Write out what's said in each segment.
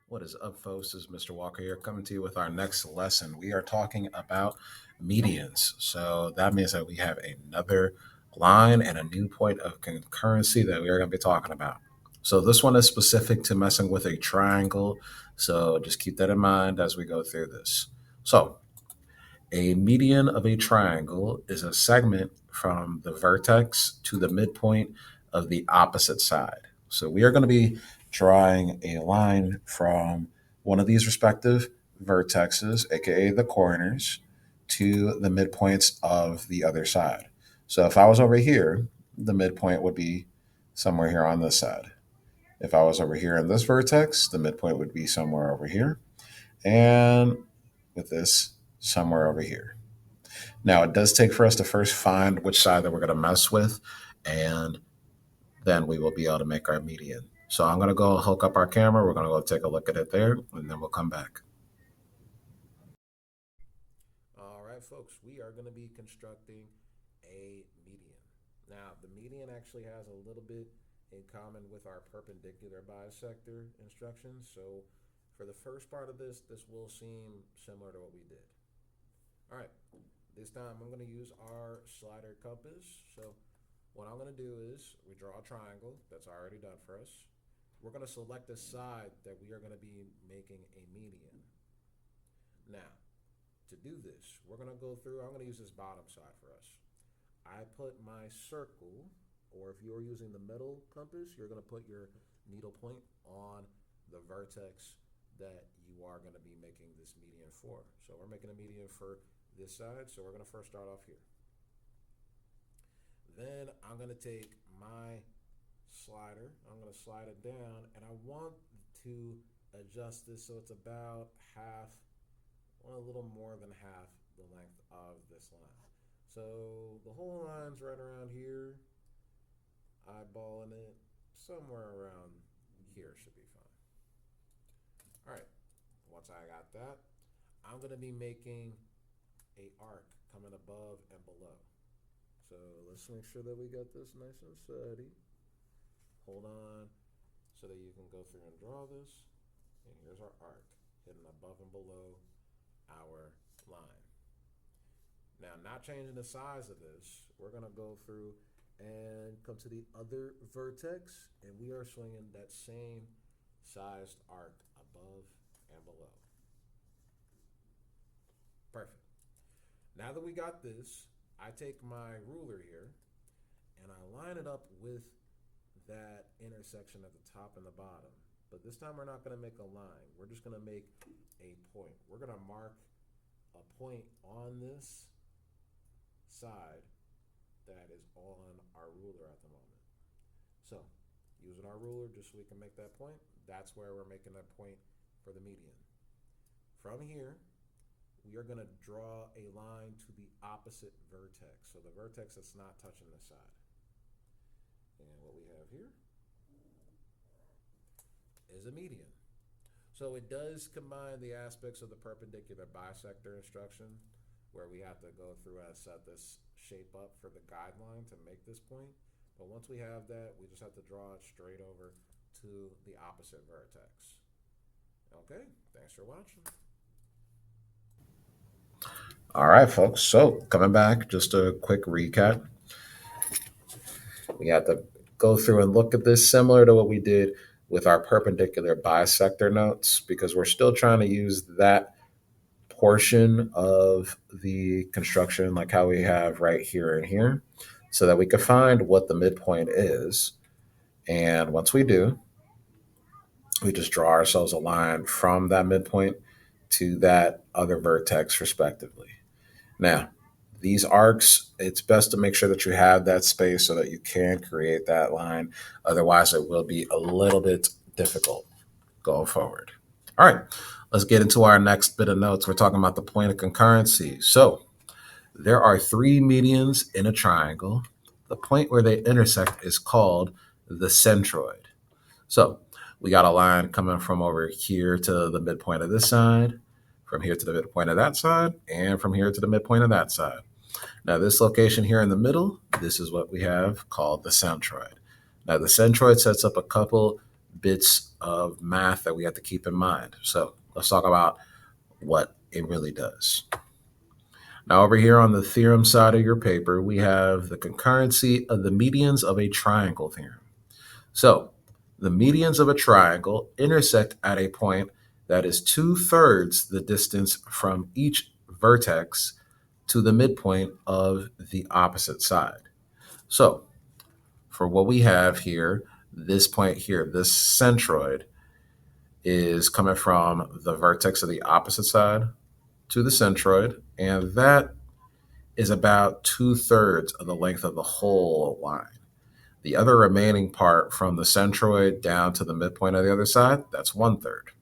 What is up, folks? This is Mr. Walker here coming to you with our next lesson. We are talking about medians. So that means that we have another line and a new point of concurrency that we are going to be talking about. So this one is specific to messing with a triangle. So just keep that in mind as we go through this. So a median of a triangle is a segment from the vertex to the midpoint of the opposite side. So we are going to be drawing a line from one of these respective vertexes, aka the corners, to the midpoints of the other side. So if I was over here, the midpoint would be somewhere here on this side. If I was over here in this vertex, the midpoint would be somewhere over here. And with this, somewhere over here. Now, it does take for us to first find which side that we're going to mess with, and then we will be able to make our median. So I'm going to go hook up our camera. We're going to go take a look at it there, and then we'll come back. All right, folks, we are going to be constructing a median. Now, the median actually has a little bit in common with our perpendicular bisector instructions. So for the first part of this will seem similar to what we did. All right, this time I'm going to use our slider compass. So what I'm going to do is we draw a triangle that's already done for us. We're going to select the side that we are going to be making a median. Now, to do this, we're going to go through, I'm going to use this bottom side for us. I put my circle, or if you're using the middle compass, you're going to put your needle point on the vertex that you are going to be making this median for. So we're making a median for this side, so we're going to first start off here. Then I'm going to take my slider, I'm going to slide it down, and I want to adjust this so it's about half, well, a little more than half the length of this line. So the whole line's right around here, eyeballing it, somewhere around here should be fine. All right, once I got that, I'm going to be making a arc coming above and below. So let's make sure that we got this nice and steady. Hold on so that you can go through and draw this. And here's our arc hidden above and below our line. Now, not changing the size of this, we're going to go through and come to the other vertex, and we are swinging that same sized arc above and below. Perfect. Now that we got this, I take my ruler here and I line it up with that intersection at the top and the bottom. But this time we're not going to make a line. We're just going to make a point. We're going to mark a point on this side that is on our ruler at the moment. So, using our ruler just so we can make that point, that's where we're making that point for the median. From here, we are going to draw a line to the opposite vertex. So the vertex that's not touching the side. And what we have here is a median. So it does combine the aspects of the perpendicular bisector instruction, where we have to go through and set this shape up for the guideline to make this point. But once we have that, we just have to draw it straight over to the opposite vertex. Okay, thanks for watching. All right, folks. So coming back, just a quick recap. We have to go through and look at this similar to what we did with our perpendicular bisector notes, because we're still trying to use that portion of the construction like how we have right here and here, so that we can find what the midpoint is. And once we do, we just draw ourselves a line from that midpoint to that other vertex respectively. Now, these arcs, it's best to make sure that you have that space so that you can create that line. Otherwise, it will be a little bit difficult going forward. All right, let's get into our next bit of notes. We're talking about the point of concurrency. So there are three medians in a triangle. The point where they intersect is called the centroid. So we got a line coming from over here to the midpoint of this side, from here to the midpoint of that side, and from here to the midpoint of that side. Now, this location here in the middle, this is what we have called the centroid. Now, the centroid sets up a couple bits of math that we have to keep in mind. So let's talk about what it really does. Now, over here on the theorem side of your paper, we have the concurrency of the medians of a triangle theorem. So the medians of a triangle intersect at a point that is 2/3 the distance from each vertex to the midpoint of the opposite side. So for what we have here, this point here, this centroid is coming from the vertex of the opposite side to the centroid, and that is about 2/3 of the length of the whole line. The other remaining part from the centroid down to the midpoint of the other side, that's 1/3.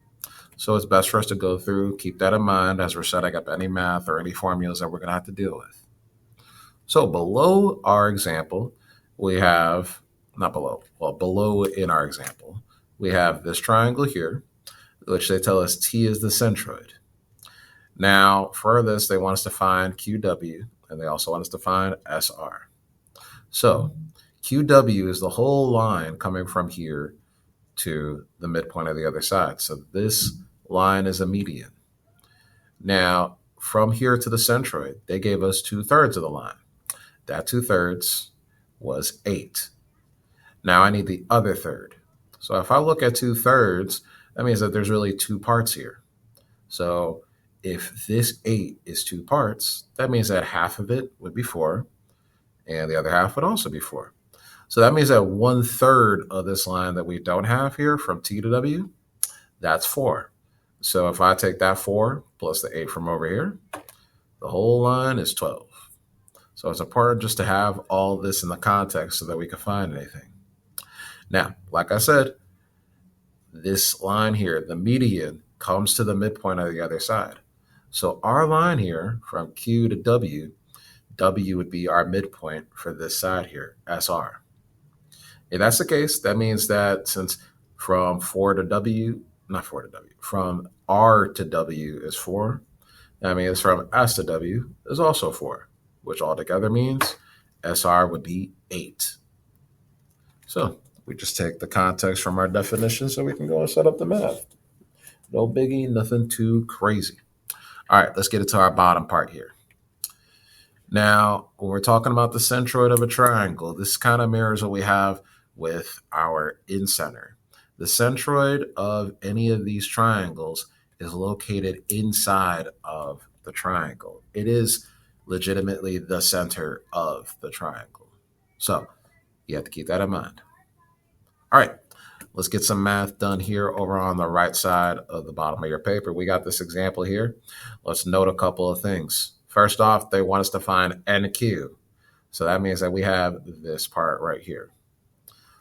So it's best for us to go through, keep that in mind as we're setting up any math or any formulas that we're going to have to deal with. So below our example, we have, not below, well, below in our example, we have this triangle here, which they tell us T is the centroid. Now, for this, they want us to find QW, and they also want us to find SR. So QW is the whole line coming from here to the midpoint of the other side. So this line is a median. Now, from here to the centroid, they gave us 2/3 of the line. That 2/3 was 8. Now I need the other third. So if I look at 2/3, that means that there's really two parts here. So if this 8 is two parts, that means that half of it would be 4, and the other half would also be 4. So that means that 1/3 of this line that we don't have here from T to W, that's 4. So if I take that 4 plus the 8 from over here, the whole line is 12. So it's important just to have all this in the context so that we can find anything. Now, like I said, this line here, the median, comes to the midpoint of the other side. So our line here from Q to W, W would be our midpoint for this side here, SR. If that's the case, that means that since from 4 to W, not 4 to W, from R to W is 4, that means from S to W is also 4, which altogether means SR would be 8. So we just take the context from our definition so we can go and set up the math. No biggie, nothing too crazy. All right, let's get into our bottom part here. Now, when we're talking about the centroid of a triangle, this kind of mirrors what we have with our incenter. The centroid of any of these triangles is located inside of the triangle. It is legitimately the center of the triangle. So you have to keep that in mind. All right, let's get some math done here over on the right side of the bottom of your paper. We got this example here. Let's note a couple of things. First off, they want us to find NQ. So that means that we have this part right here.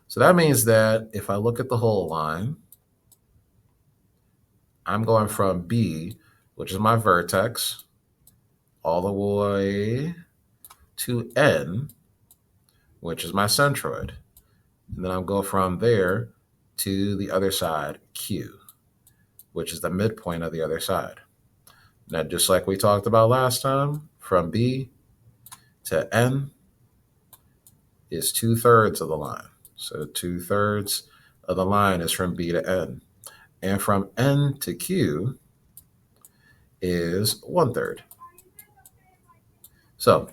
So that means that if I look at the whole line, I'm going from B, which is my vertex, all the way to N, which is my centroid. And then I'll go from there to the other side, Q, which is the midpoint of the other side. Now, just like we talked about last time, from B to N is 2/3 of the line. So 2/3 of the line is from B to N. And from N to Q is 1/3. So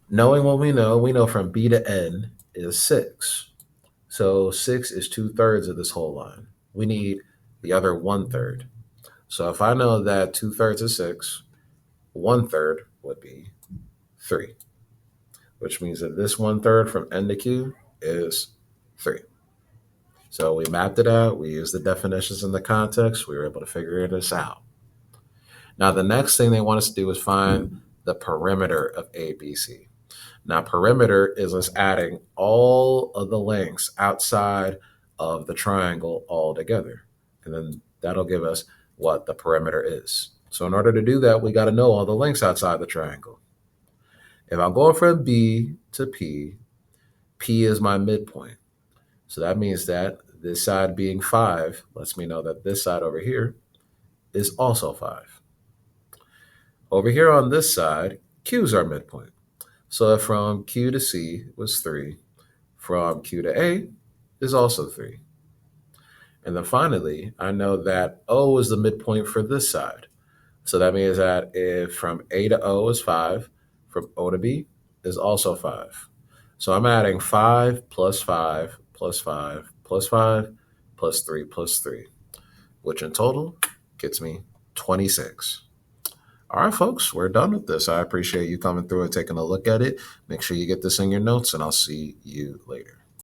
knowing what we know from B to N is 6. So 6 is 2/3 of this whole line. We need the other 1/3. So if I know that 2/3 is 6, 1/3 would be 3, which means that this 1/3 from N to Q is 3. So we mapped it out. We used the definitions in the context. We were able to figure this out. Now, the next thing they want us to do is find the perimeter of ABC. Now, perimeter is us adding all of the lengths outside of the triangle all together. And then that'll give us what the perimeter is. So in order to do that, we got to know all the lengths outside the triangle. If I'm going from B to P, P is my midpoint. So that means that this side being 5 lets me know that this side over here is also 5. Over here on this side, Q is our midpoint. So from Q to C was 3. From Q to A is also 3. And then finally, I know that O is the midpoint for this side. So that means that if from A to O is 5, from O to B is also 5. So I'm adding 5 plus 5 plus 5 plus 5 plus 3 plus 3, which in total gets me 26. All right, folks, we're done with this. I appreciate you coming through and taking a look at it. Make sure you get this in your notes, and I'll see you later.